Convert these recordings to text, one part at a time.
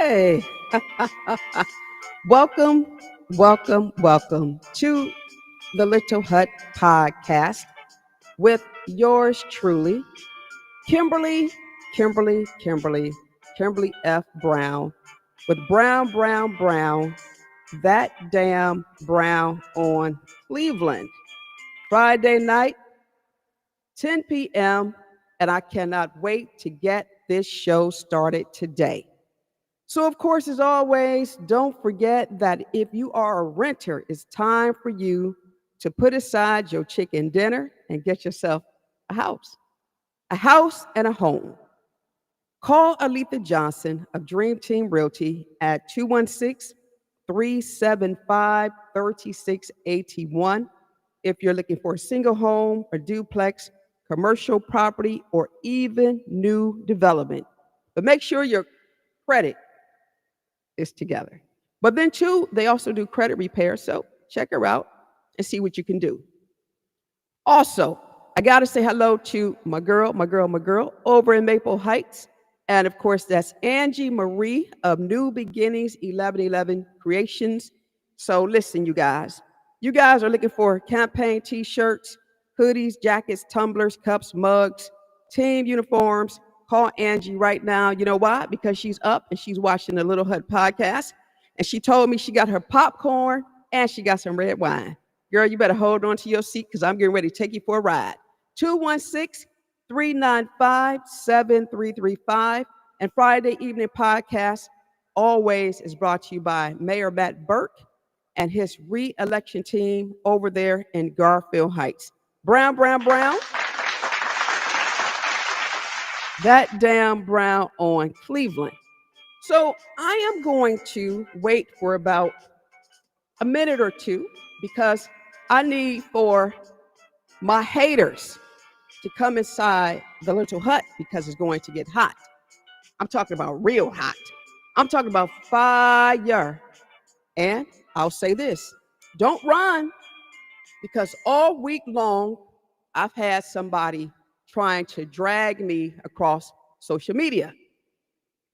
Hey, welcome, welcome to the Little Hut podcast with yours truly, Kimberly, Kimberly F. Brown, with Brown, that damn Brown on Cleveland. Friday night, 10 p.m., and I cannot wait to get this show started today. So, of course, as always, don't forget that if you are a renter, it's time for you to put aside your chicken dinner and get yourself a house and a home. Call Aletha Johnson of Dream Team Realty at 216-375-3681 if you're looking for a single home, a duplex, commercial property, or even new development. But make sure your credit is together. But then too, they also do credit repair. So check her out and see what you can do. Also, I got to say hello to my girl over in Maple Heights. And of course, that's Angie Marie of New Beginnings 1111 Creations. So listen, you guys are looking for campaign t-shirts, hoodies, jackets, tumblers, cups, mugs, team uniforms. Call Angie right now. You know why? Because she's up and she's watching the Little Hut podcast. And she told me she got her popcorn and she got some red wine. Girl, you better hold on to your seat because I'm getting ready to take you for a ride. 216-395-7335. And Friday Evening Podcast always is brought to you by Mayor Matt Burke and his re-election team over there in Garfield Heights. Brown. That damn Brown on Cleveland. So I am going to wait for about a minute or two because I need for my haters to come inside the Little Hut because it's going to get hot. I'm talking about real hot. I'm talking about fire. And I'll say this, don't run because all week long, I've had somebody trying to drag me across social media.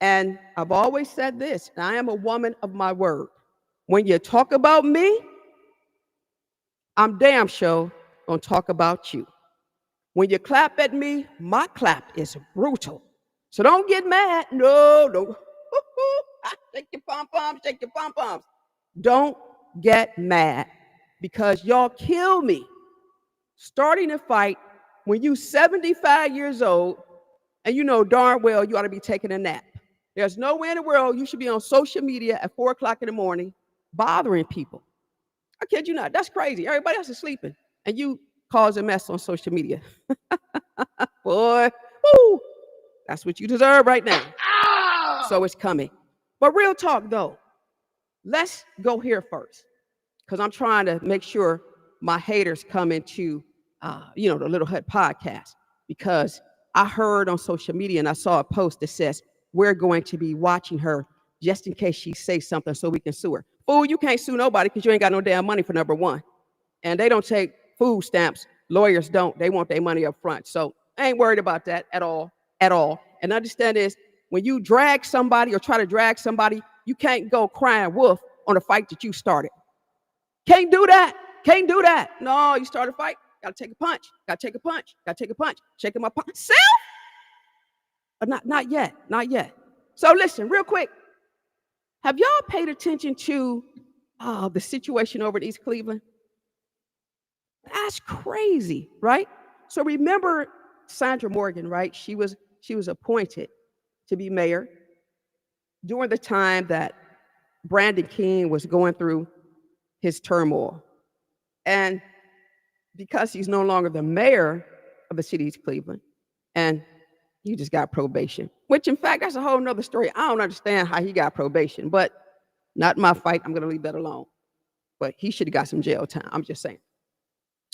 And I've always said this, and I am a woman of my word. When you talk about me, I'm damn sure gonna talk about you. When you clap at me, my clap is brutal. So don't get mad. No, don't. Shake your pom-poms. Don't get mad because y'all kill me starting a fight when you 75 years old and you know darn well you ought to be taking a nap. There's no way in the world you should be on social media at 4 o'clock in the morning bothering people. I kid you not. That's crazy. Everybody else is sleeping and you cause a mess on social media. Boy, woo, that's what you deserve right now. So it's coming. But real talk though, let's go here first because I'm trying to make sure my haters come into, the Little Hut podcast because I heard on social media and I saw a post that says, we're going to be watching her just in case she says something so we can sue her. Fool, you can't sue nobody because you ain't got no damn money for number one. And they don't take food stamps. Lawyers don't. They want their money up front. So I ain't worried about that at all. And understand this, when you drag somebody or try to drag somebody, you can't go crying wolf on a fight that you started. Can't do that. No, you start a fight. Gotta take a punch. Shaking my punch. Self? Not yet. So listen, real quick. Have y'all paid attention to the situation over in East Cleveland? That's crazy, right? So remember Sandra Morgan, right? She was appointed to be mayor during the time that Brandon King was going through his turmoil. And because he's no longer the mayor of the city of East Cleveland, and he just got probation, which in fact, that's a whole nother story. I don't understand how he got probation, but not my fight. I'm gonna leave that alone. But he should have got some jail time. I'm just saying.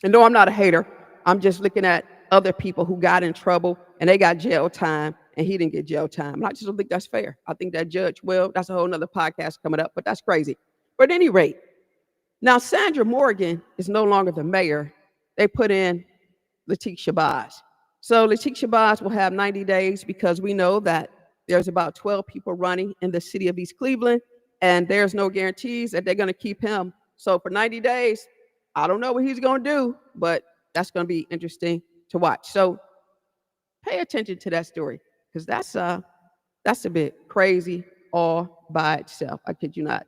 And no, I'm not a hater. I'm just looking at other people who got in trouble and they got jail time and he didn't get jail time. And I just don't think that's fair. I think that judge, well, that's a whole nother podcast coming up, but that's crazy. But at any rate, now Sandra Morgan is no longer the mayor. They put in Latik Shabazz. So Latik Shabazz will have 90 days because we know that there's about 12 people running in the city of East Cleveland, and there's no guarantees that they're going to keep him. So for 90 days, I don't know what he's going to do, but that's going to be interesting to watch. So pay attention to that story, because that's a bit crazy all by itself. I kid you not.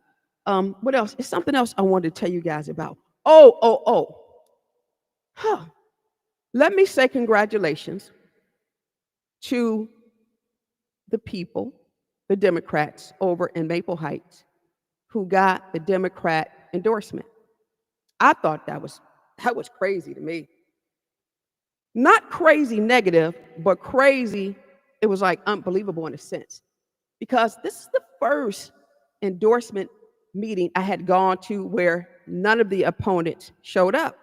What else? It's something else I wanted to tell you guys about. Huh. Let me say congratulations to the people, the Democrats over in Maple Heights, who got the Democrat endorsement. I thought that was crazy to me. Not crazy negative, but crazy, it was like unbelievable in a sense. Because this is the first endorsement meeting I had gone to where none of the opponents showed up.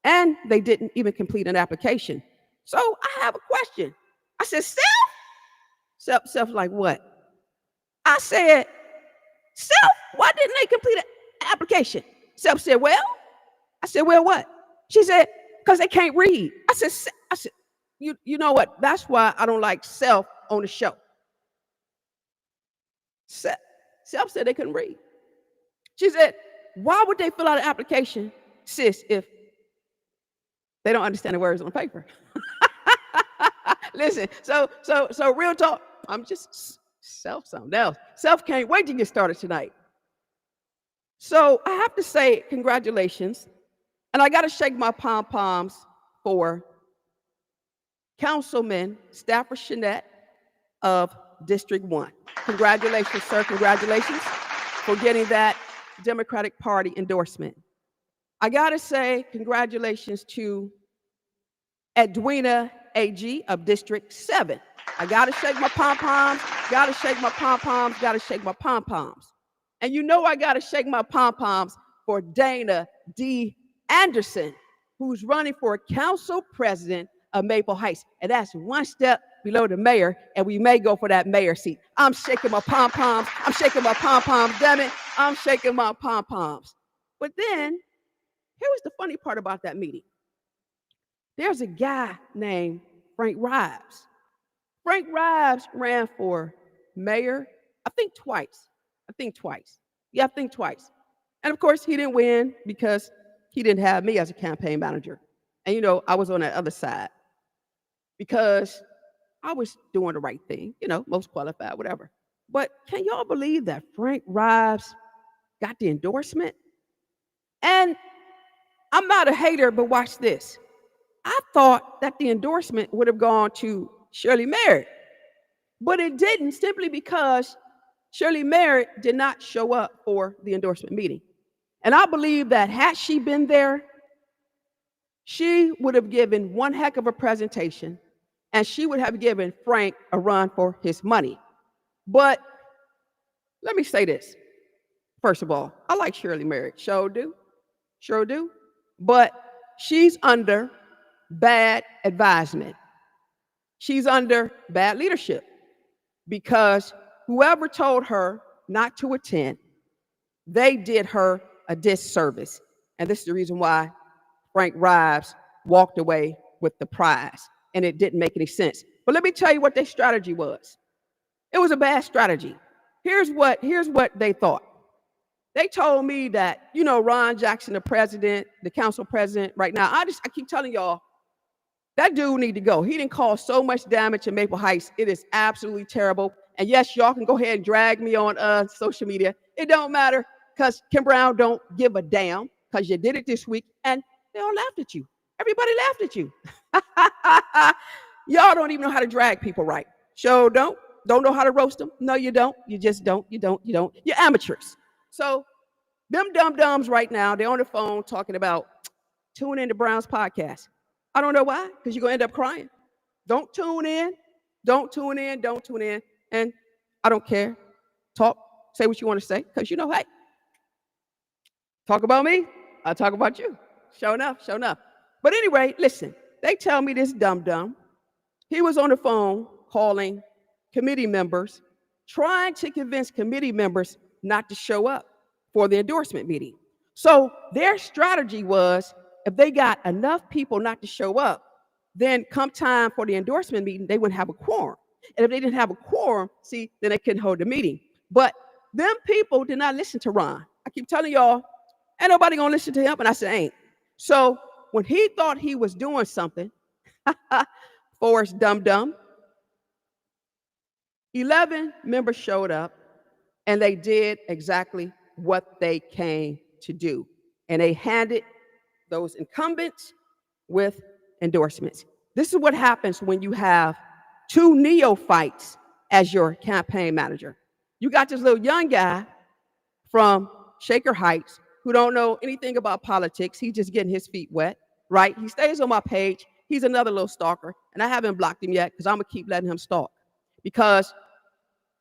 And they didn't even complete an application. So I have a question. I said, Self, like what? I said, Self, why didn't they complete an application? Self said, well. I said, well, what? She said, because they can't read. I said, you know what? That's why I don't like Self on the show. Self said they couldn't read. She said, why would they fill out an application, sis, if they don't understand the words on paper? Listen, so real talk, I'm just Self something else. Self can't wait to get started tonight. So I have to say congratulations. And I got to shake my pom-poms for Councilman Stafford Chenette of District 1. Congratulations, sir. Congratulations for getting that Democratic Party endorsement. I got to say congratulations to Edwina AG of District 7. I got to shake my pom-poms, got to shake my pom-poms, got to shake my pom-poms. And you know I got to shake my pom-poms for Dana D. Anderson, who's running for council president of Maple Heights. And that's one step below the mayor, and we may go for that mayor seat. I'm shaking my pom-poms. I'm shaking my pom-poms, damn it. I'm shaking my pom-poms. But then, here was the funny part about that meeting. There's a guy named Frank Rives. Frank Rives ran for mayor, I think twice. Yeah, I think twice. And of course, he didn't win because he didn't have me as a campaign manager. And you know, I was on that other side because I was doing the right thing, you know, most qualified, whatever. But can y'all believe that Frank Rives got the endorsement? And I'm not a hater, but watch this. I thought that the endorsement would have gone to Shirley Merritt, but it didn't, simply because Shirley Merritt did not show up for the endorsement meeting. And I believe that had she been there, she would have given one heck of a presentation, and she would have given Frank a run for his money. But let me say this. First of all, I like Shirley Merritt, sure do. But she's under bad advisement. She's under bad leadership, because whoever told her not to attend, they did her a disservice. And this is the reason why Frank Rives walked away with the prize, and it didn't make any sense. But let me tell you what their strategy was. It was a bad strategy. Here's what they thought. They told me that, you know, Ron Jackson, the president, the council president right now, I keep telling y'all, that dude need to go. He didn't cause so much damage in Maple Heights. It is absolutely terrible. And yes, y'all can go ahead and drag me on social media. It don't matter, because Kim Brown don't give a damn, because you did it this week, and they all laughed at you. Everybody laughed at you. Y'all don't even know how to drag people right. Sure don't. Don't know how to roast them. No, you don't. You just don't. You don't. You're amateurs. So them dum-dums right now, they're on the phone talking about tune in to Brown's podcast. I don't know why, because you're going to end up crying. Don't tune in. And I don't care. Talk, say what you want to say, because you know, hey, talk about me, I'll talk about you. Sure enough. But anyway, listen, they tell me this dum-dum, he was on the phone calling committee members, trying to convince committee members not to show up for the endorsement meeting. So their strategy was, if they got enough people not to show up, then come time for the endorsement meeting, they wouldn't have a quorum. And if they didn't have a quorum, see, then they couldn't hold the meeting. But them people did not listen to Ron. I keep telling y'all, ain't nobody gonna listen to him, and I said, ain't. So when he thought he was doing something, Forrest Dum, 11 members showed up, and they did exactly what they came to do. And they handed those incumbents with endorsements. This is what happens when you have two neophytes as your campaign manager. You got this little young guy from Shaker Heights who don't know anything about politics. He's just getting his feet wet, right? He stays on my page. He's another little stalker, and I haven't blocked him yet because I'm gonna keep letting him stalk because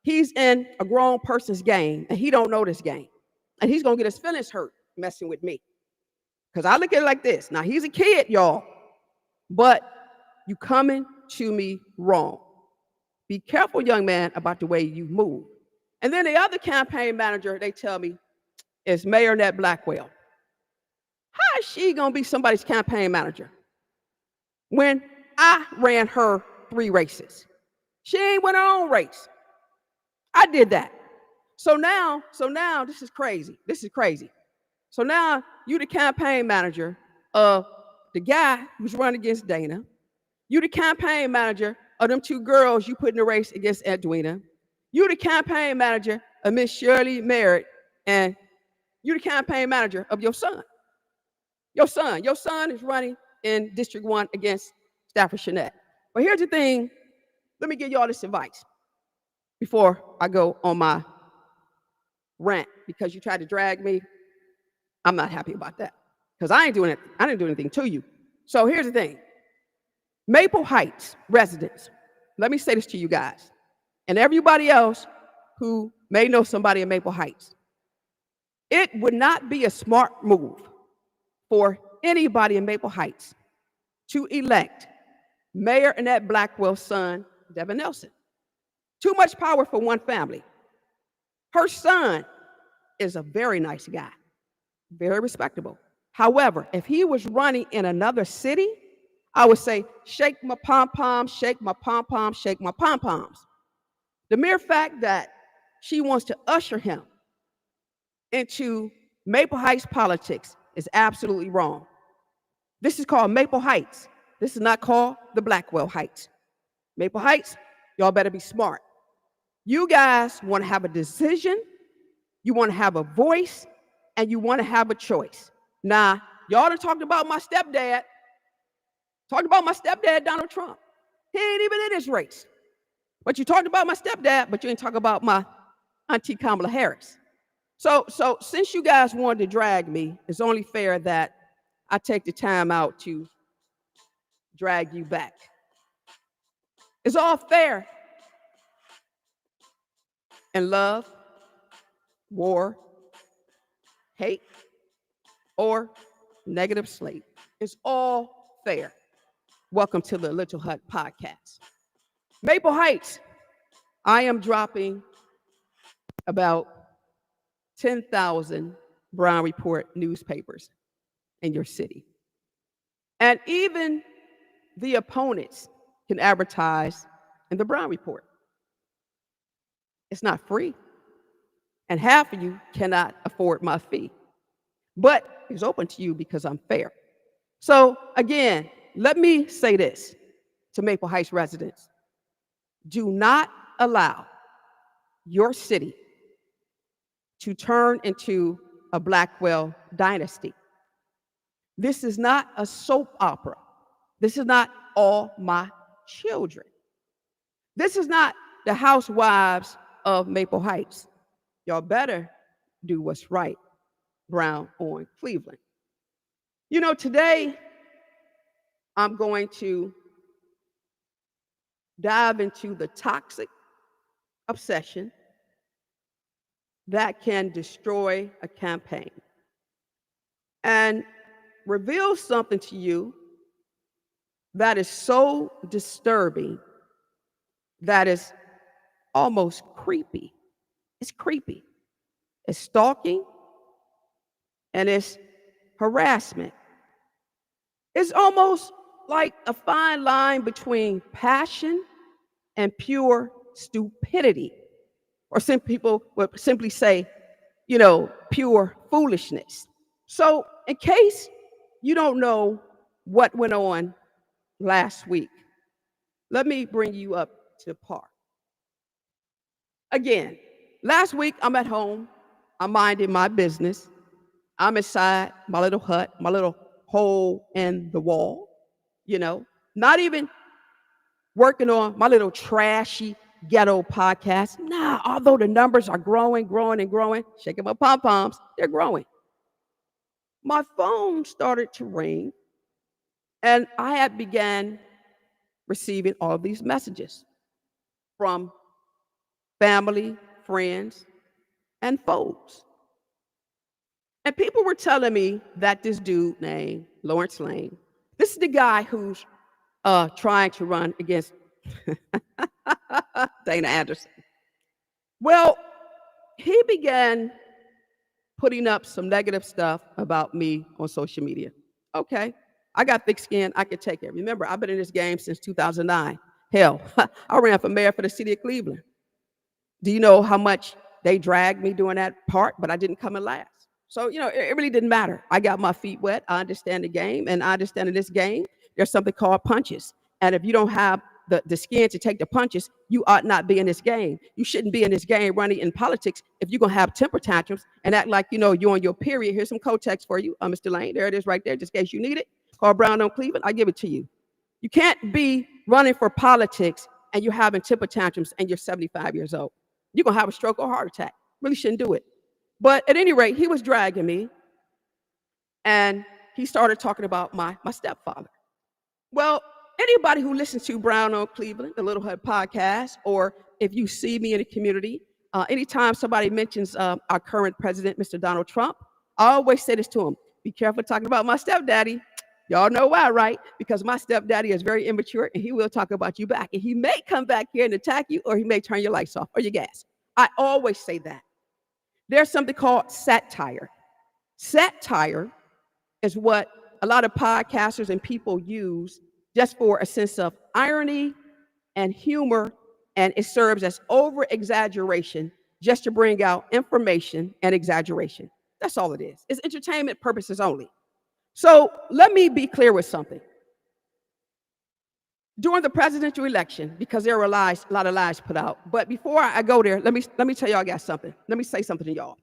he's in a grown person's game and he don't know this game, and he's gonna get his feelings hurt messing with me. Because I look at it like this. Now he's a kid, y'all, but you coming to me wrong. Be careful, young man, about the way you move. And then the other campaign manager, they tell me, is Mayor Ned Blackwell. How is she gonna be somebody's campaign manager when I ran her 3 races? She ain't win her own race. I did that. So now this is crazy. This is crazy. So now you the campaign manager of the guy who's running against Dana. You the campaign manager of them 2 girls you put in the race against Edwina. You the campaign manager of Miss Shirley Merritt, and you the campaign manager of your son. Your son is running in District 1 against Stafford Shannette. But here's the thing. Let me give you all this advice before I go on my rant, because you tried to drag me. I'm not happy about that because I didn't do anything to you. So here's the thing. Maple Heights residents, let me say this to you guys and everybody else who may know somebody in Maple Heights. It would not be a smart move for anybody in Maple Heights to elect Mayor Annette Blackwell's son, Devin Nelson. Too much power for one family. Her son is a very nice guy, very respectable. However, if he was running in another city, I would say, shake my pom-poms, shake my pom-poms, shake my pom-poms. The mere fact that she wants to usher him into Maple Heights politics is absolutely wrong. This is called Maple Heights. This is not called the Blackwell Heights. Maple Heights, y'all better be smart. You guys want to have a decision, you want to have a voice, and you want to have a choice. Now, y'all done talked about my stepdad. Talked about my stepdad, Donald Trump. He ain't even in this race. But you talked about my stepdad, but you ain't talking about my auntie Kamala Harris. So since you guys wanted to drag me, it's only fair that I take the time out to drag you back. It's all fair in love, war, hate, or negative slate. It's all fair. Welcome to the Little Hut Podcast. Maple Heights, I am dropping about 10,000 Brown Report newspapers in your city. And even the opponents can advertise in the Brown Report. It's not free. And half of you cannot afford my fee. But it's open to you because I'm fair. So again, let me say this to Maple Heights residents. Do not allow your city to turn into a Blackwell dynasty. This is not a soap opera. This is not All My Children. This is not the Housewives of Maple Heights. Y'all better do what's right, Brown on Cleveland. You know, today I'm going to dive into the toxic obsession that can destroy a campaign and reveal something to you that is so disturbing that is almost creepy. It's creepy. It's stalking and it's harassment. It's almost like a fine line between passion and pure stupidity. Or some people would simply say, pure foolishness. So, in case you don't know what went on last week, let me bring you up to the park. Again, last week I'm at home, I'm minding my business. I'm inside my little hut, my little hole in the wall, not even working on my little trashy ghetto podcast. Nah, although the numbers are growing, growing, and growing, shaking my pom poms, they're growing. My phone started to ring, and I had began receiving all of these messages from family, friends, and folks. And people were telling me that this dude named Lawrence Lane, this is the guy who's trying to run against Dana Anderson. Well, he began putting up some negative stuff about me on social media. Okay, I got thick skin, I could take it. Remember, I've been in this game since 2009. Hell, I ran for mayor for the city of Cleveland. Do you know how much they dragged me doing that part? But I didn't come in last. So, it really didn't matter. I got my feet wet. I understand the game. And I understand in this game, there's something called punches. And if you don't have the skin to take the punches, you ought not be in this game. You shouldn't be in this game running in politics if you're going to have temper tantrums and act like, you're on your period. Here's some code text for you, Mr. Lane. There it is right there, just in case you need it. Call Brown on Cleveland. I give it to you. You can't be running for politics and you're having temper tantrums and you're 75 years old. You're going to have a stroke or a heart attack. Really shouldn't do it. But at any rate, he was dragging me, and he started talking about my stepfather. Well, anybody who listens to Brown on Cleveland, the Little Hut podcast, or if you see me in the community, anytime somebody mentions our current president, Mr. Donald Trump, I always say this to him: be careful talking about my stepdaddy. Y'all know why, right? Because my stepdaddy is very immature, and he will talk about you back. And he may come back here and attack you, or he may turn your lights off or your gas. I always say that. There's something called satire. Satire is what a lot of podcasters and people use just for a sense of irony and humor, and it serves as over-exaggeration just to bring out information and exaggeration. That's all it is. It's entertainment purposes only. So let me be clear with something. During the presidential election, because there were a lot of lies put out, but before I go there, let me tell y'all guys something. Let me say something to y'all.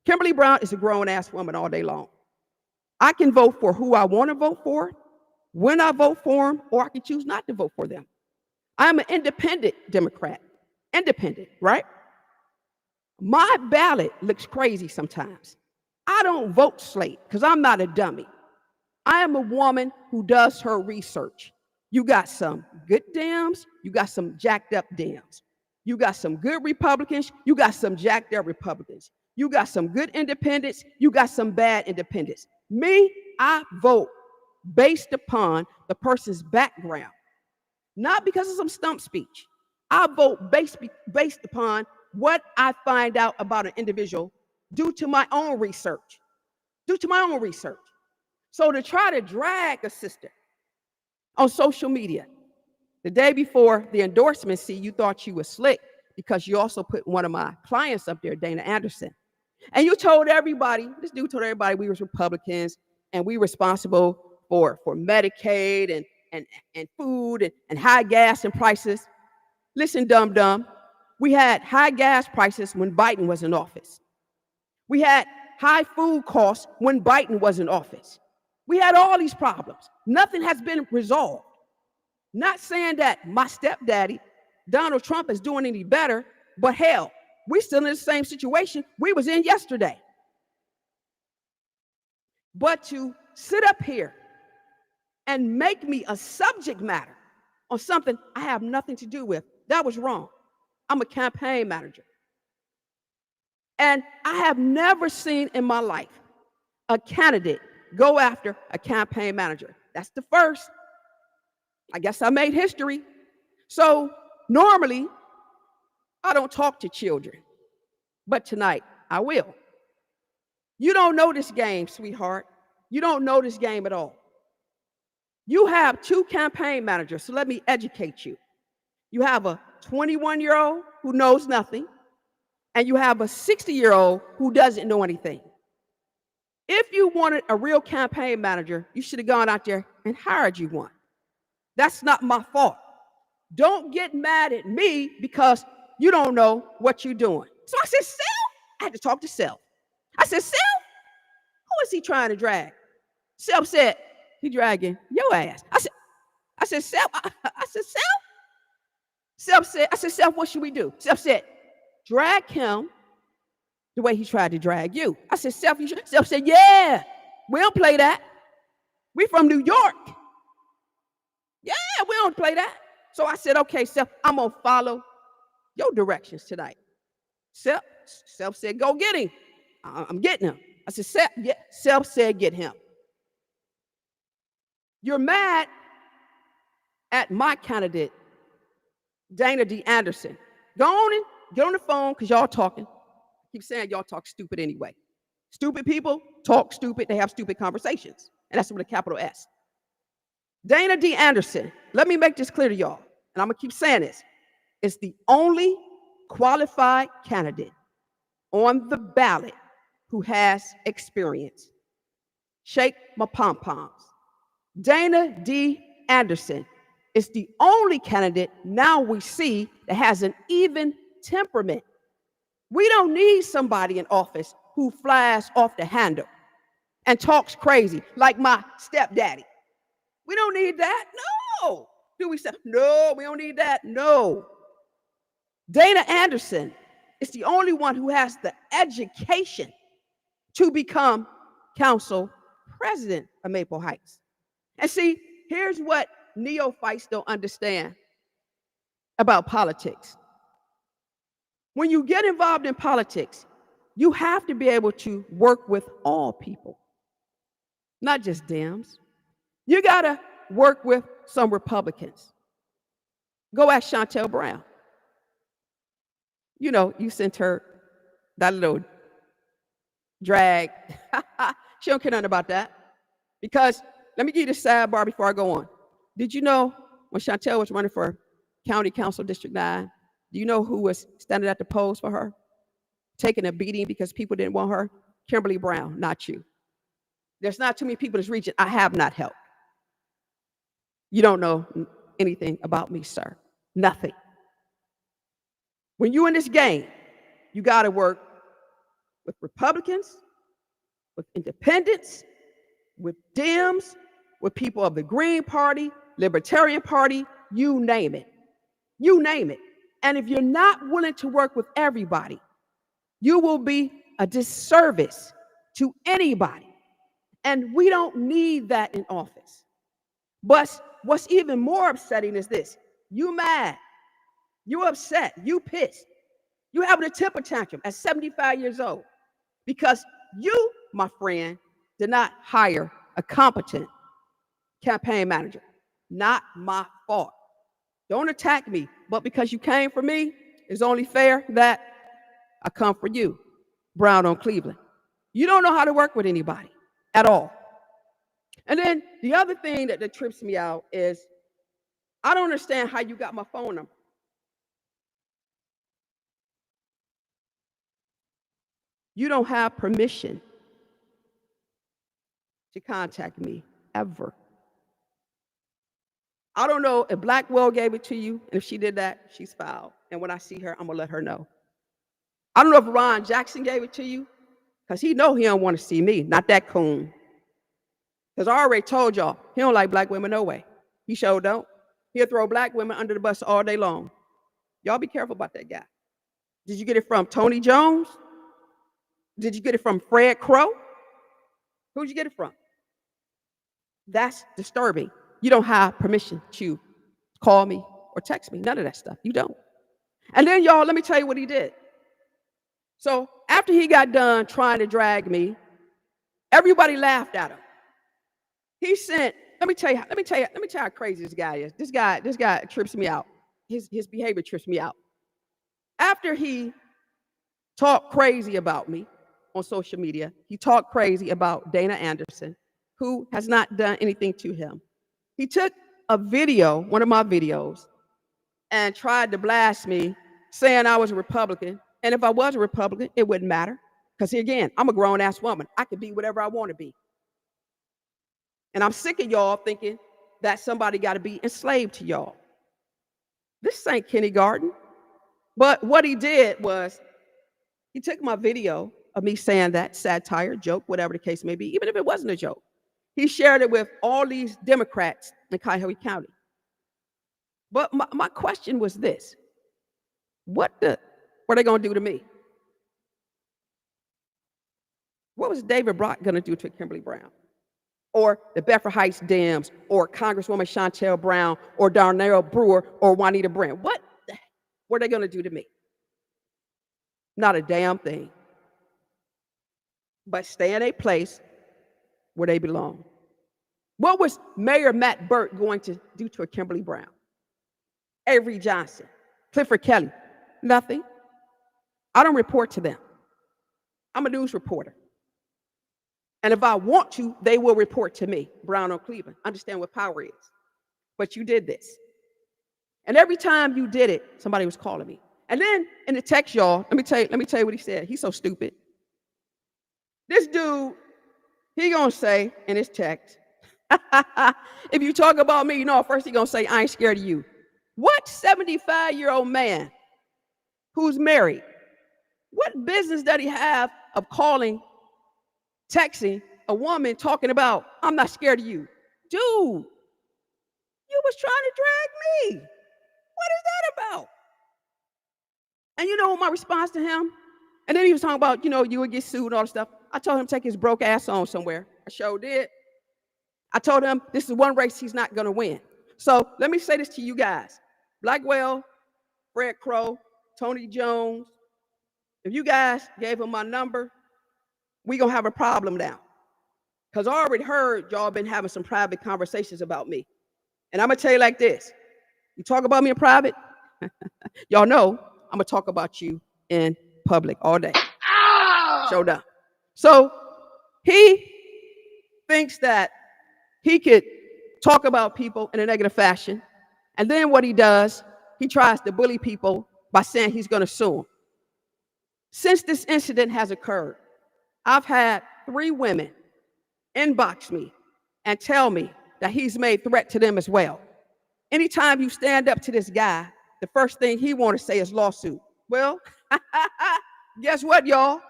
Kimberly Brown is a grown-ass woman all day long. I can vote for who I want to vote for, when I vote for them, or I can choose not to vote for them. I'm an independent Democrat. Independent, right? My ballot looks crazy sometimes. I don't vote slate because I'm not a dummy. I am a woman who does her research. You got some good Dems, you got some jacked up Dems. You got some good Republicans, you got some jacked up Republicans. You got some good independents, you got some bad independents. Me, I vote based upon the person's background, not because of some stump speech. I vote based upon what I find out about an individual due to my own research. So to try to drag a sister on social media the day before the endorsement, see, you thought you were slick because you also put one of my clients up there, Dana Anderson. And you told everybody, this dude told everybody we was Republicans and we responsible for Medicaid and food and high gas and prices. Listen, dumb. We had high gas prices when Biden was in office. We had high food costs when Biden was in office. We had all these problems. Nothing has been resolved. Not saying that my stepdaddy, Donald Trump, is doing any better, but hell, we're still in the same situation we was in yesterday. But to sit up here and make me a subject matter on something I have nothing to do with, that was wrong. I'm a campaign manager. And I have never seen in my life a candidate go after a campaign manager. That's the first. I guess I made history. So normally, I don't talk to children, but tonight I will. You don't know this game, sweetheart. You don't know this game at all. You have two campaign managers, so let me educate you. You have a 21-year-old who knows nothing, and you have a 60-year-old who doesn't know anything. If you wanted a real campaign manager, you should have gone out there and hired you one. That's not my fault. Don't get mad at me because you don't know what you're doing. So I said, Self? I had to talk to Self. I said, Self? Who is he trying to drag? Self said, he dragging your ass. I said, Self? I said, Self? Self said, I said, Self, what should we do? Self said, drag him the way he tried to drag you. I said, Self, you should. Self said, yeah, we don't play that. We from New York. Yeah, we don't play that. So I said, okay, Self, I'm going to follow your directions tonight. Self said, go get him. I'm getting him. I said, Self, yeah. Self said, get him. You're mad at my candidate, Dana D. Anderson. Go on and get on the phone because y'all talking. I keep saying y'all talk stupid anyway. Stupid people talk stupid. They have stupid conversations. And that's with a capital S. Dana D. Anderson, let me make this clear to y'all. And I'm going to keep saying this. It's the only qualified candidate on the ballot who has experience. Shake my pom-poms. Dana D. Anderson is the only candidate now we see that has an even temperament. We don't need somebody in office who flies off the handle and talks crazy like my stepdaddy. We don't need that. No. Do we say, no, we don't need that? No. Dana Anderson is the only one who has the education to become council president of Maple Heights. And see, here's what neophytes don't understand about politics. When you get involved in politics, you have to be able to work with all people, not just Dems. You got to work with some Republicans. Go ask Chantel Brown. You know, you sent her that little drag. She don't care nothing about that. Because let me give you the sidebar before I go on. Did you know when Chantel was running for County Council District 9, do you know who was standing at the polls for her? Taking a beating because people didn't want her? Kimberly Brown, not you. There's not too many people in this region I have not helped. You don't know anything about me, sir. Nothing. When you're in this game, you got to work with Republicans, with independents, with Dems, with people of the Green Party, Libertarian Party, you name it. You name it. And if you're not willing to work with everybody, you will be a disservice to anybody. And we don't need that in office. But what's even more upsetting is this. You mad. You upset. You pissed. You having a temper tantrum at 75 years old because you, my friend, did not hire a competent campaign manager. Not my fault. Don't attack me. But because you came for me, it's only fair that I come for you. Brown on Cleveland. You don't know how to work with anybody at all. And then the other thing that trips me out is I don't understand how you got my phone number. You don't have permission to contact me ever. I don't know if Blackwell gave it to you, and if she did that, she's foul. And when I see her, I'm gonna let her know. I don't know if Ron Jackson gave it to you, because he know he don't want to see me, not that coon. Because I already told y'all, he don't like black women no way. He sure don't. He'll throw black women under the bus all day long. Y'all be careful about that guy. Did you get it from Tony Jones? Did you get it from Fred Crow? Who'd you get it from? That's disturbing. You don't have permission to call me or text me. None of that stuff. You don't. And then, y'all, let me tell you what he did. So after he got done trying to drag me, everybody laughed at him. He sent, let me tell you how crazy this guy is. This guy trips me out. His behavior trips me out. After he talked crazy about me on social media, he talked crazy about Dana Anderson, who has not done anything to him. He took a video, one of my videos, and tried to blast me saying I was a Republican. And if I was a Republican, it wouldn't matter. Because again, I'm a grown-ass woman. I can be whatever I want to be. And I'm sick of y'all thinking that somebody got to be enslaved to y'all. This ain't kindergarten. But what he did was he took my video of me saying that, satire, joke, whatever the case may be, even if it wasn't a joke. He shared it with all these Democrats in Cuyahoga County. But my question was this: what are they going to do to me? What was David Brock going to do to Kimberly Brown? Or the Bedford Heights Dems, or Congresswoman Chantel Brown, or Darnell Brewer, or Juanita Brand? What were they going to do to me? Not a damn thing. But stay in a place where they belong. What was Mayor Matt Burt going to do to a Kimberly Brown? Avery Johnson, Clifford Kelly? Nothing. I don't report to them. I'm a news reporter. And if I want to, they will report to me, Brown on Cleveland. Understand what power is. But you did this. And every time you did it, somebody was calling me. And then in the text, y'all, let me tell you what he said. He's so stupid. This dude, he gonna say in his text, if you talk about me, first he gonna say, I ain't scared of you. What 75-year-old man who's married, what business does he have of texting a woman talking about, I'm not scared of you? Dude, you was trying to drag me. What is that about? And you know what my response to him? And then he was talking about, you would get sued and all this stuff. I told him to take his broke ass on somewhere. I sure did. I told him this is one race he's not going to win. So let me say this to you guys. Blackwell, Fred Crow, Tony Jones, if you guys gave him my number, we going to have a problem now. Because I already heard y'all been having some private conversations about me. And I'm going to tell you like this. You talk about me in private, y'all know I'm going to talk about you in public all day. Showed up. So he thinks that he could talk about people in a negative fashion. And then what he does, he tries to bully people by saying he's going to sue them. Since this incident has occurred, I've had 3 women inbox me and tell me that he's made threat to them as well. Anytime you stand up to this guy, the first thing he want to say is lawsuit. Well, guess what, y'all?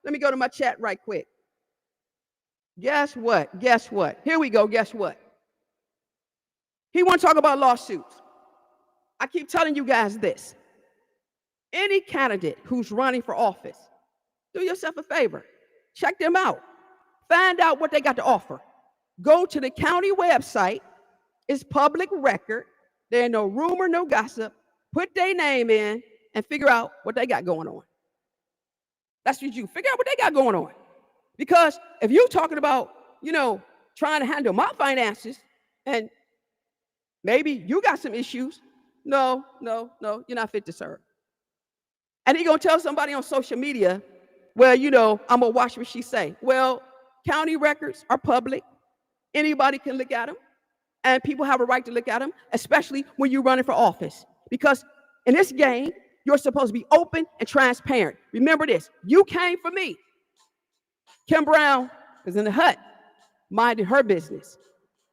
Let me go to my chat right quick. Guess what? Here we go. Guess what? He want to talk about lawsuits. I keep telling you guys this. Any candidate who's running for office, do yourself a favor. Check them out. Find out what they got to offer. Go to the county website. It's public record. There ain't no rumor, no gossip. Put their name in and figure out what they got going on. That's what you figure out what they got going on. Because if you're talking about, trying to handle my finances and maybe you got some issues, no, you're not fit to serve. And he gonna tell somebody on social media, well, I'm gonna watch what she say. Well, county records are public. Anybody can look at them. And people have a right to look at them, especially when you're running for office. Because in this game, you're supposed to be open and transparent. Remember this, you came for me. Kim Brown was in the hut, minding her business.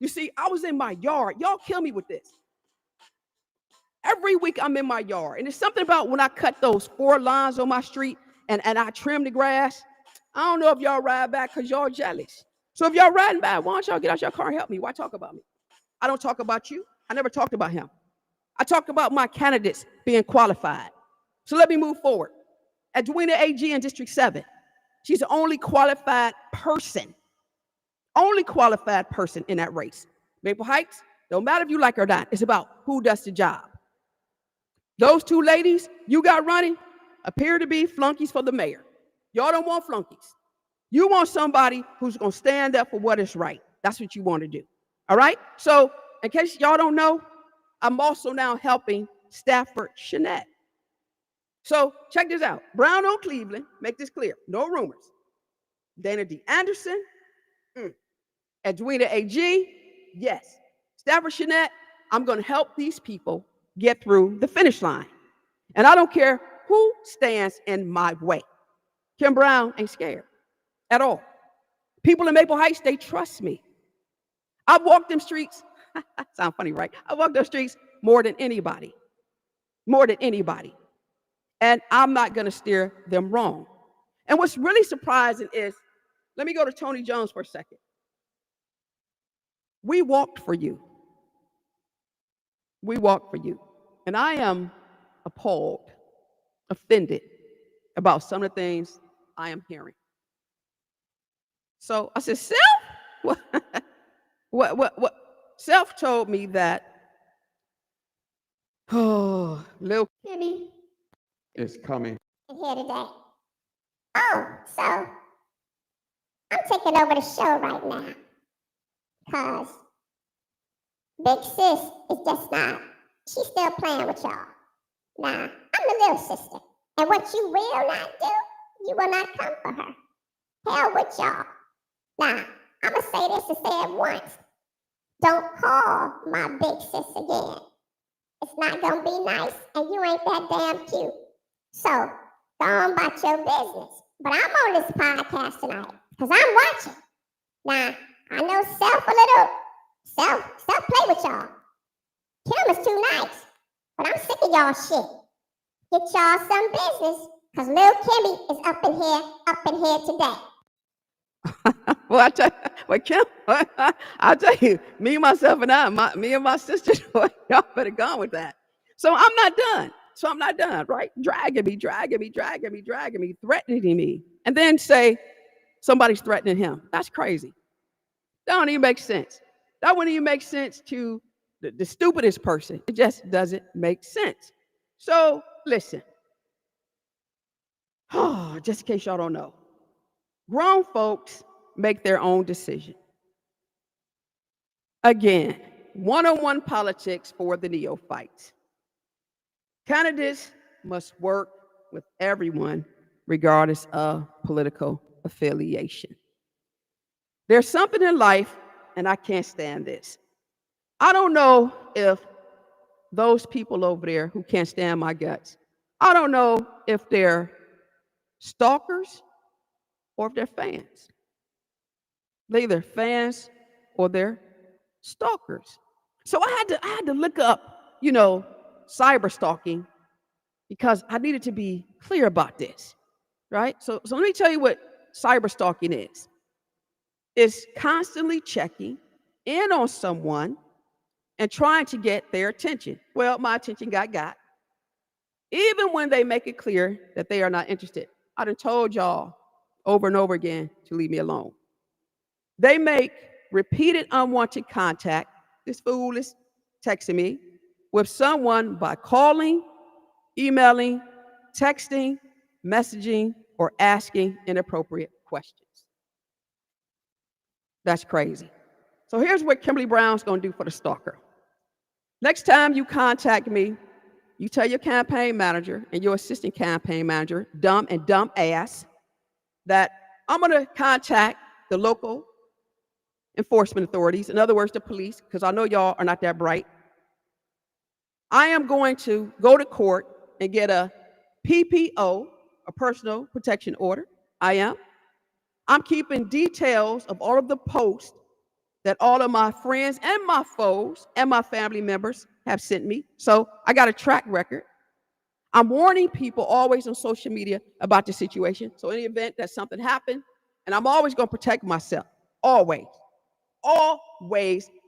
You see, I was in my yard. Y'all kill me with this. Every week I'm in my yard. And there's something about when I cut those 4 lawns on my street and I trim the grass. I don't know if y'all ride back because y'all jealous. So if y'all riding back, why don't y'all get out your car and help me? Why talk about me? I don't talk about you. I never talked about him. I talked about my candidates being qualified. So let me move forward. Edwina AG in District 7. She's the only qualified person in that race. Maple Heights, no matter if you like her or not, it's about who does the job. Those 2 ladies you got running appear to be flunkies for the mayor. Y'all don't want flunkies. You want somebody who's going to stand up for what is right. That's what you want to do. All right? So in case y'all don't know, I'm also now helping Stafford Shanette. So check this out. Brown on Cleveland, make this clear. No rumors. Dana D. Anderson, Edwina AG, yes. Stafford Shanette, I'm going to help these people get through the finish line. And I don't care who stands in my way. Kim Brown ain't scared at all. People in Maple Heights, they trust me. I've walked them streets. Sound funny, right? I walked those streets more than anybody. More than anybody. And I'm not going to steer them wrong. And what's really surprising is, let me go to Tony Jones for a second. We walked for you. We walked for you. And I am appalled, offended about some of the things I am hearing. So I said, Self? What? Self told me that, oh, Lil Kimmy is coming. here today. Oh, so I'm taking over the show right now. Because Big Sis is just not, she's still playing with y'all. Now, I'm the little sister. And what you will not do, you will not come for her. Hell with y'all. Now, I'm going to say this and say it once. Don't call my big sis again. It's not going to be nice, and you ain't that damn cute. So, go on about your business. But I'm on this podcast tonight, because I'm watching. Now, I know Self a little. Self play with y'all. Kim is too nice. But I'm sick of y'all shit. Get y'all some business, because Lil Kimmy is up in here today. Well, I tell you, well, Kim, I'll tell you, me, myself, and me and my sister, y'all better go with that. So I'm not done. Right? Dragging me, threatening me. And then say somebody's threatening him. That's crazy. That don't even make sense. That wouldn't even make sense to the stupidest person. It just doesn't make sense. So listen. Just in case y'all don't know. Grown folks make their own decision. Again, one-on-one politics for the neophytes. Candidates must work with everyone, regardless of political affiliation. There's something in life, and I can't stand this. I don't know if those people over there who can't stand my guts, I don't know if they're stalkers or if they're fans. They're either fans or they're stalkers. So I had to look up, cyberstalking, because I needed to be clear about this, right? So let me tell you what cyberstalking is. It's constantly checking in on someone and trying to get their attention. Well, my attention got. Even when they make it clear that they are not interested. I done told y'all over and over again to leave me alone. They make repeated unwanted contact. This fool is texting me with someone by calling, emailing, texting, messaging, or asking inappropriate questions. That's crazy. So here's what Kimberly Brown's going to do for the stalker. Next time you contact me, you tell your campaign manager and your assistant campaign manager, dumb ass, that I'm going to contact the local enforcement authorities, in other words, the police, because I know y'all are not that bright. I am going to go to court and get a PPO, a personal protection order. I'm keeping details of all of the posts that all of my friends and my foes and my family members have sent me. So I got a track record. I'm warning people always on social media about the situation. So in the event that something happened, and I'm always going to protect myself. Always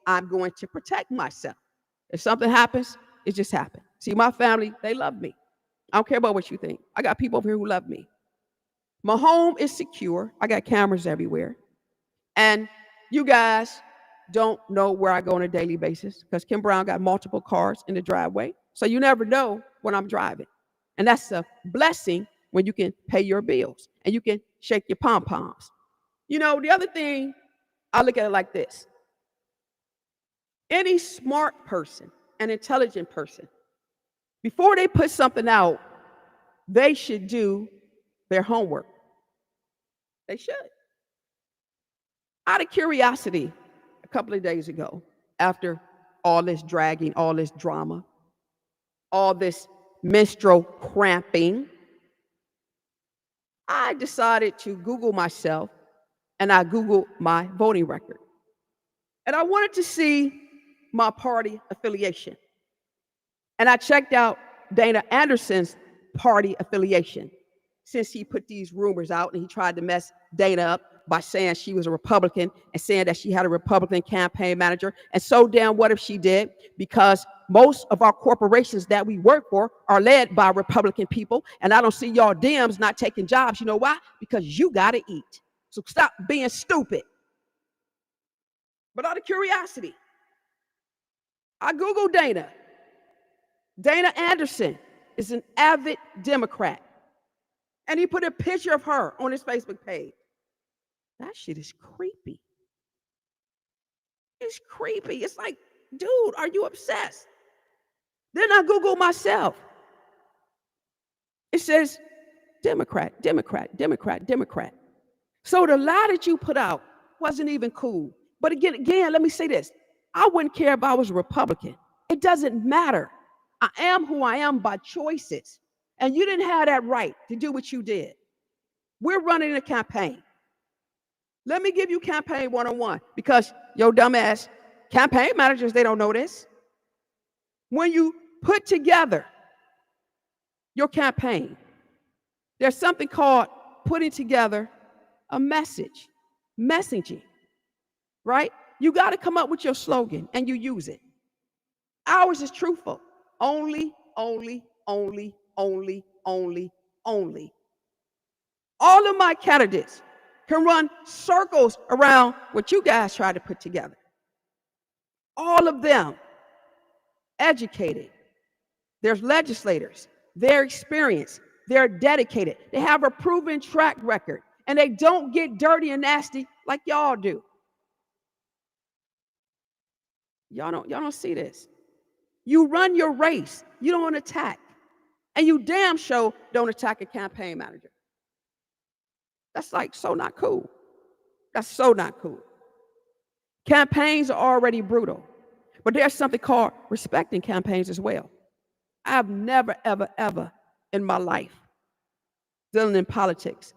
I'm going to protect myself. If something happens, it just happened. See, my family, they love me. I don't care about what you think. I got people over here who love me. My home is secure. I got cameras everywhere. And you guys don't know where I go on a daily basis because Kim Brown got multiple cars in the driveway. So you never know when I'm driving. And that's a blessing when you can pay your bills and you can shake your pom-poms. The other thing, I look at it like this. Any smart person, an intelligent person, before they put something out, they should do their homework. They should. Out of curiosity, a couple of days ago, after all this dragging, all this drama, all this menstrual cramping, I decided to Google myself, and I Googled my voting record. And I wanted to see my party affiliation. And I checked out Dana Anderson's party affiliation, since he put these rumors out and he tried to mess Dana up by saying she was a Republican and saying that she had a Republican campaign manager. And so damn what if she did? Because most of our corporations that we work for are led by Republican people. And I don't see y'all Dems not taking jobs. You know why? Because you got to eat. So stop being stupid. But out of curiosity, I Googled Dana. Dana Anderson is an avid Democrat. And he put a picture of her on his Facebook page. That shit is creepy. It's creepy. It's like, dude, are you obsessed? Then I Google myself. It says Democrat, Democrat, Democrat, Democrat. So the lie that you put out wasn't even cool. But again, let me say this. I wouldn't care if I was a Republican. It doesn't matter. I am who I am by choices. And you didn't have that right to do what you did. We're running a campaign. Let me give you campaign 101, because yo dumbass campaign managers, they don't know this. When you put together your campaign, there's something called putting together a message, messaging, right? You got to come up with your slogan and you use it. Ours is truthful. Only, only, only, only, only, only. All of my candidates can run circles around what you guys try to put together. All of them educated. There's legislators. They're experienced. They're dedicated. They have a proven track record. And they don't get dirty and nasty like y'all do. Y'all don't see this. You run your race. You don't attack. And you damn sure don't attack a campaign manager. That's like so not cool. That's so not cool. Campaigns are already brutal, but there's something called respecting campaigns as well. I've never, ever, ever in my life dealing in politics,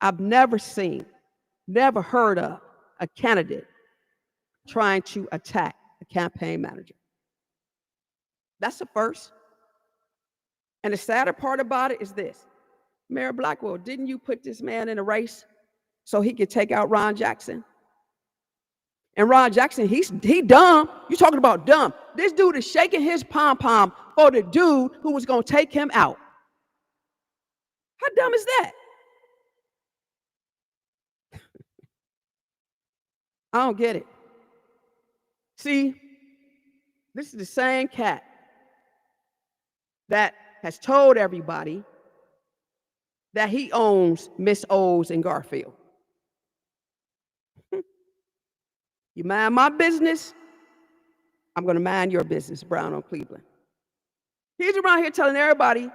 I've never seen, never heard of a candidate trying to attack a campaign manager. That's the first. And the sadder part about it is this. Mayor Blackwell, didn't you put this man in a race so he could take out Ron Jackson? And Ron Jackson, he dumb. You talking about dumb. This dude is shaking his pom-pom for the dude who was going to take him out. How dumb is that? I don't get it. See, this is the same cat that has told everybody that he owns Miss O's in Garfield. You mind my business, I'm going to mind your business, Brown on Cleveland. He's around here telling everybody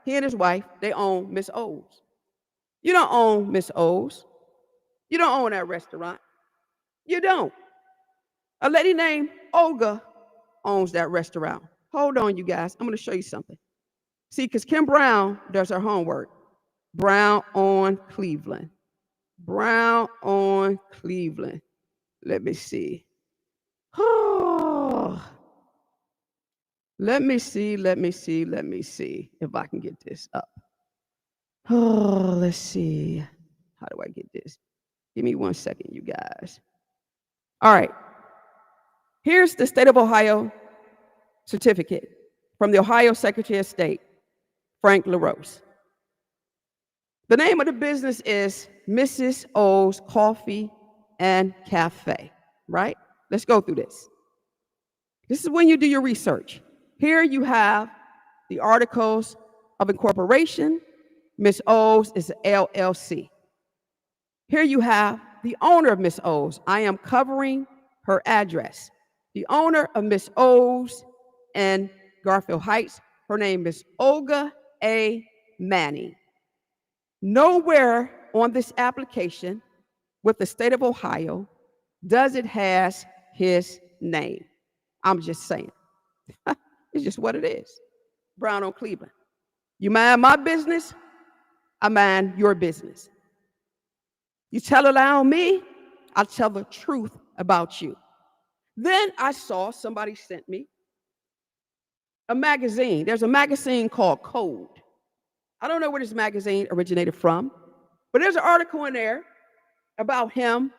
he and his wife, they own Miss O's. You don't own Miss O's. You don't own that restaurant. You don't. A lady named Olga owns that restaurant. Hold on, you guys. I'm going to show you something. See, because Kim Brown does her homework. Brown on Cleveland. Brown on Cleveland. Let me see. Oh. Let me see if I can get this up. Oh, let's see. How do I get this? Give me 1 second, you guys. All right. Here's the state of Ohio certificate from the Ohio Secretary of State, Frank LaRose. The name of the business is Mrs. O's Coffee and Cafe, right? Let's go through this. This is when you do your research. Here you have the articles of incorporation. Miss O's is an LLC. Here you have the owner of Miss O's. I am covering her address. The owner of Miss O's in Garfield Heights, her name is Olga A. Manning. Nowhere on this application with the state of Ohio does it has his name. I'm just saying. It's just what it is. Brown on Cleveland. You mind my business, I mind your business. You tell a lie on me, I'll tell the truth about you. Then I saw somebody sent me a magazine. There's a magazine called Code. I don't know where this magazine originated from, but there's an article in there about him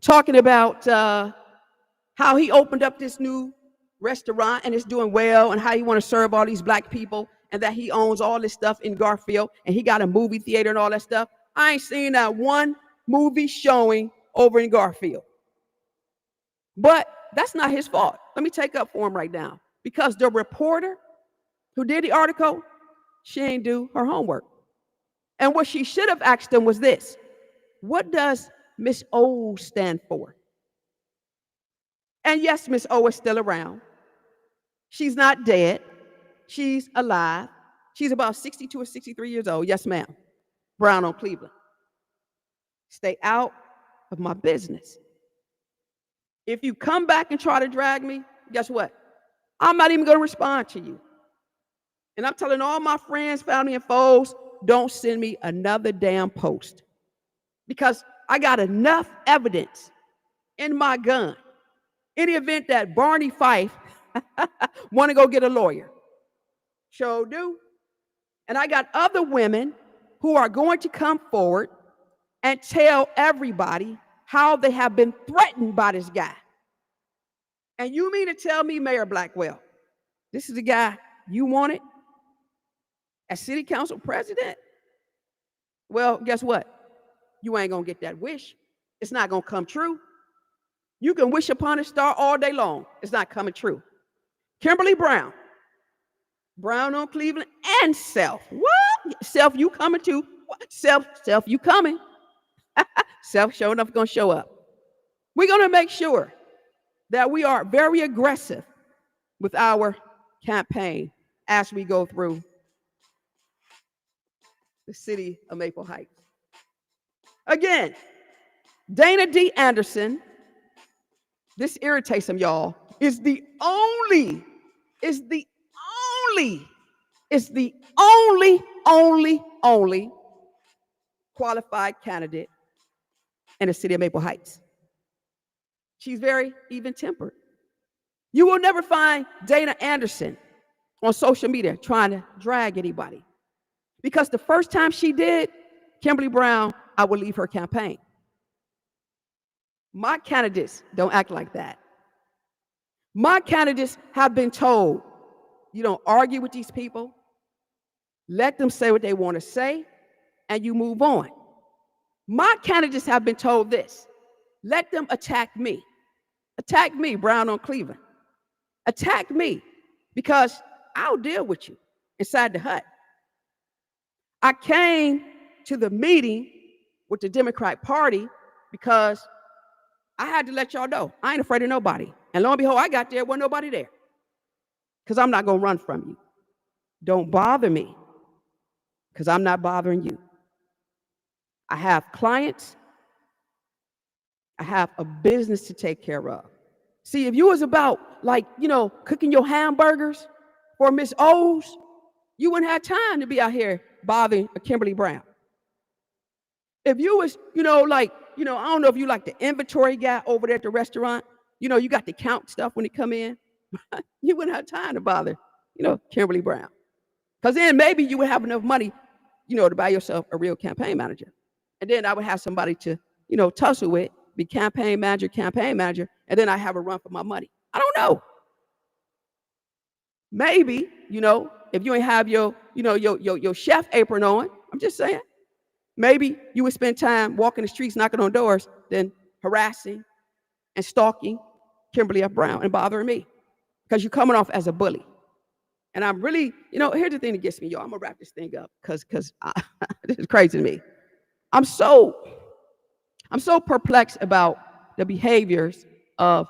talking about how he opened up this new restaurant and it's doing well, and how he want to serve all these black people, and that he owns all this stuff in Garfield, and he got a movie theater and all that stuff. I ain't seen that one movie showing over in Garfield. But that's not his fault. Let me take up for him right now. Because the reporter who did the article, she ain't do her homework. And what she should have asked him was this: what does Miss O stand for? And yes, Miss O is still around. She's not dead. She's alive. She's about 62 or 63 years old. Yes, ma'am. Brown on Cleveland. Stay out of my business. If you come back and try to drag me, guess what? I'm not even going to respond to you. And I'm telling all my friends, family, and foes, don't send me another damn post. Because I got enough evidence in my gun. In the event that Barney Fife want to go get a lawyer. Sure do. And I got other women who are going to come forward and tell everybody how they have been threatened by this guy. And you mean to tell me, Mayor Blackwell, this is the guy you wanted as city council president? Well, guess what? You ain't going to get that wish. It's not going to come true. You can wish upon a star all day long. It's not coming true. Kimberly Brown. Brown on Cleveland and Self. What? Self, you coming too? What? Self, you coming. Self sure enough going to show up. We're going to make sure that we are very aggressive with our campaign as we go through the city of Maple Heights. Again, Dana D. Anderson, this irritates him, y'all, is the only qualified candidate in the city of Maple Heights. She's very even-tempered. You will never find Dana Anderson on social media trying to drag anybody. Because the first time she did, Kimberly Brown, I would leave her campaign. My candidates don't act like that. My candidates have been told, you don't argue with these people, let them say what they want to say, and you move on. My candidates have been told this: let them attack me. Attack me, Brown on Cleveland. Attack me, because I'll deal with you inside the hut. I came to the meeting with the Democratic Party because I had to let y'all know I ain't afraid of nobody. And lo and behold, I got there, wasn't nobody there. Because I'm not going to run from you. Don't bother me, because I'm not bothering you. I have clients. I have a business to take care of. See, if you was about, cooking your hamburgers for Miss O's, you wouldn't have time to be out here bothering Kimberly Brown. If you was, I don't know if you like the inventory guy over there at the restaurant, you got to count stuff when it come in. You wouldn't have time to bother, Kimberly Brown. Because then maybe you would have enough money, to buy yourself a real campaign manager. And then I would have somebody to, tussle with, be campaign manager, and then I have a run for my money. I don't know. Maybe, if you ain't have your chef apron on, I'm just saying, maybe you would spend time walking the streets, knocking on doors, than harassing and stalking Kimberly F. Brown and bothering me, because you're coming off as a bully. And I'm really, here's the thing that gets me, y'all. I'm gonna wrap this thing up because this is crazy to me. I'm so perplexed about the behaviors of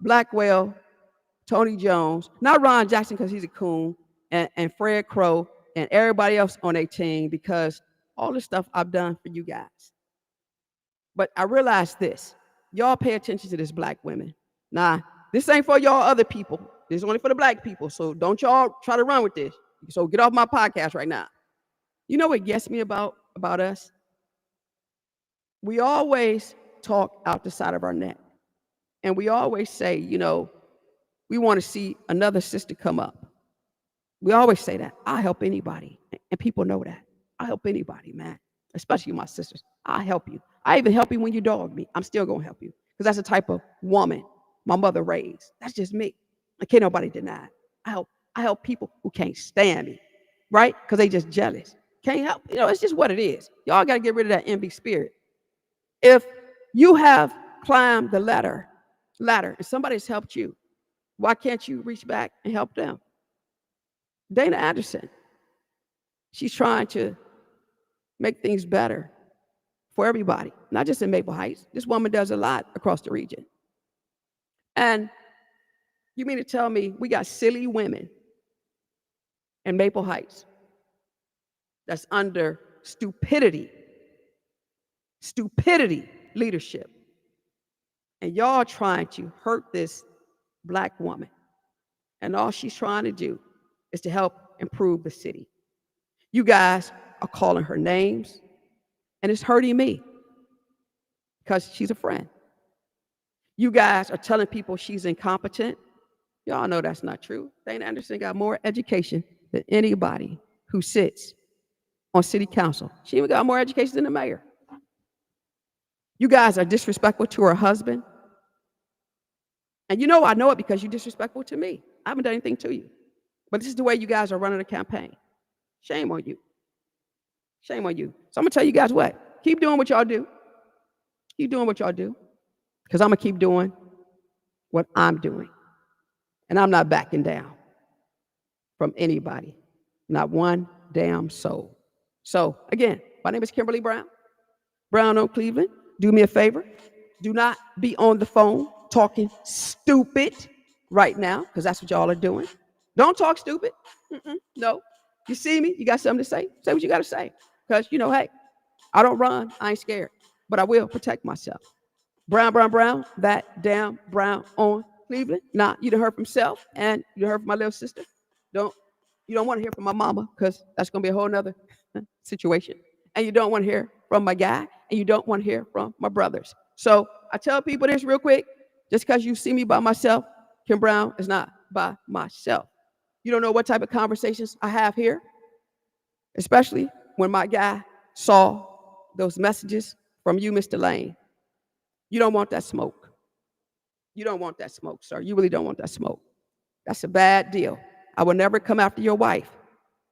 Blackwell, Tony Jones, not Ron Jackson because he's a coon, and Fred Crow and everybody else on their team, because all the stuff I've done for you guys. But I realize this: y'all pay attention to this black women. Nah, this ain't for y'all other people. This is only for the black people. So don't y'all try to run with this. So get off my podcast right now. You know what gets me about us? We always talk out the side of our neck. And we always say, we want to see another sister come up. We always say that. I'll help anybody. And people know that. I'll help anybody, man. Especially my sisters. I'll help you. I even help you when you dog me. I'm still going to help you. Because that's the type of woman my mother raised. That's just me. I can't nobody deny it. I help people who can't stand me. Right? Because they just jealous. Can't help. It's just what it is. Y'all got to get rid of that envy spirit. If you have climbed the ladder, and somebody's helped you, why can't you reach back and help them? Dana Anderson, she's trying to make things better for everybody, not just in Maple Heights. This woman does a lot across the region. And you mean to tell me we got silly women in Maple Heights that's under stupidity leadership, and y'all trying to hurt this Black woman, and all she's trying to do is to help improve the city. You guys are calling her names, and it's hurting me because she's a friend. You guys are telling people she's incompetent. Y'all know that's not true. Dana Anderson got more education than anybody who sits on city council. She even got more education than the mayor. You guys are disrespectful to her husband. And I know it because you're disrespectful to me. I haven't done anything to you. But this is the way you guys are running a campaign. Shame on you. Shame on you. So I'm going to tell you guys what. Keep doing what y'all do. Keep doing what y'all do. Because I'm going to keep doing what I'm doing. And I'm not backing down from anybody. Not one damn soul. So, again, my name is Kimberly Brown. Brown on Cleveland. Do me a favor. Do not be on the phone talking stupid right now, because that's what y'all are doing. Don't talk stupid. No. You see me? You got something to say? Say what you got to say. Because, hey, I don't run. I ain't scared. But I will protect myself. Brown. That damn Brown on Cleveland. Nah, you done heard from self, and you done heard from my little sister. You don't want to hear from my mama, because that's going to be a whole nother situation. And you don't want to hear from my guy, and you don't want to hear from my brothers. So I tell people this real quick. Just because you see me by myself, Kim Brown is not by myself. You don't know what type of conversations I have here, especially when my guy saw those messages from you, Mr. Lane. You don't want that smoke. You don't want that smoke, sir. You really don't want that smoke. That's a bad deal. I will never come after your wife.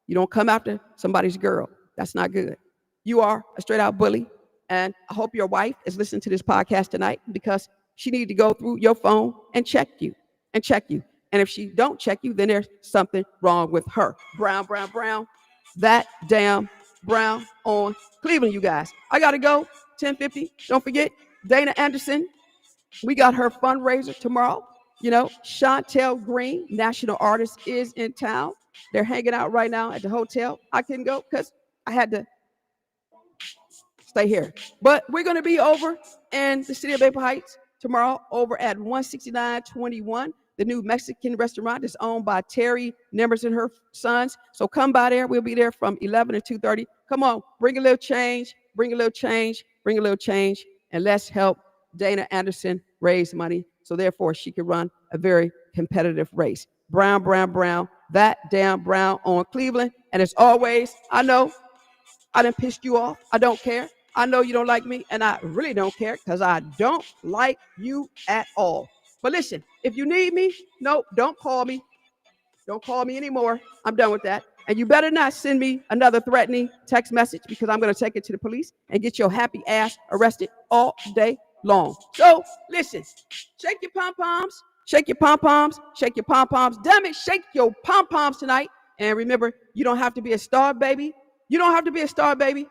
You don't come after somebody's girl. That's not good. You are a straight out bully. And I hope your wife is listening to this podcast tonight, because she needs to go through your phone and check you. And if she don't check you, then there's something wrong with her. Brown. That damn Brown on Cleveland, you guys. I got to go. 10:50. Don't forget, Dana Anderson. We got her fundraiser tomorrow. Chantel Green, national artist, is in town. They're hanging out right now at the hotel. I couldn't go because I had to stay here. But we're going to be over in the city of Maple Heights tomorrow, over at 16921, the new Mexican restaurant that's owned by Terry Nimbers and her sons. So come by there. We'll be there from 11 to 2:30. Come on, bring a little change, and let's help Dana Anderson raise money, so therefore she can run a very competitive race. Brown. That damn Brown on Cleveland. And as always, I know I done pissed you off. I don't care. I know you don't like me, and I really don't care, because I don't like you at all. But listen, if you need me, no, don't call me. Don't call me anymore. I'm done with that. And you better not send me another threatening text message, because I'm going to take it to the police and get your happy ass arrested all day long. So listen, shake your pom-poms. Damn it, shake your pom-poms tonight. And remember, you don't have to be a star, baby. You don't have to be a star, baby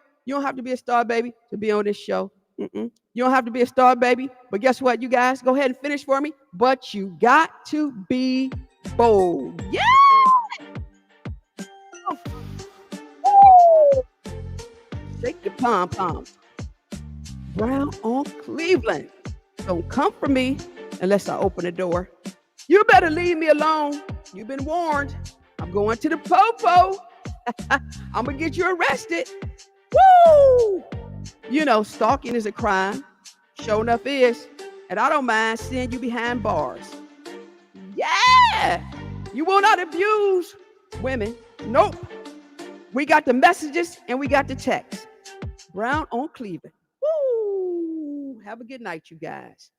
to be on this show. You don't have to be a star, baby. But guess what, you guys? Go ahead and finish for me. But you got to be bold. Yeah! Shake your pom-poms. Brown on Cleveland. Don't come for me unless I open the door. You better leave me alone. You've been warned. I'm I'm going to the popo. I'm going to get you arrested. Woo! You know, stalking is a crime. Sure enough is. And I don't mind seeing you behind bars. Yeah! You will not abuse women. Nope. We got the messages and we got the text. Brown on Cleveland. Woo! Have a good night, you guys.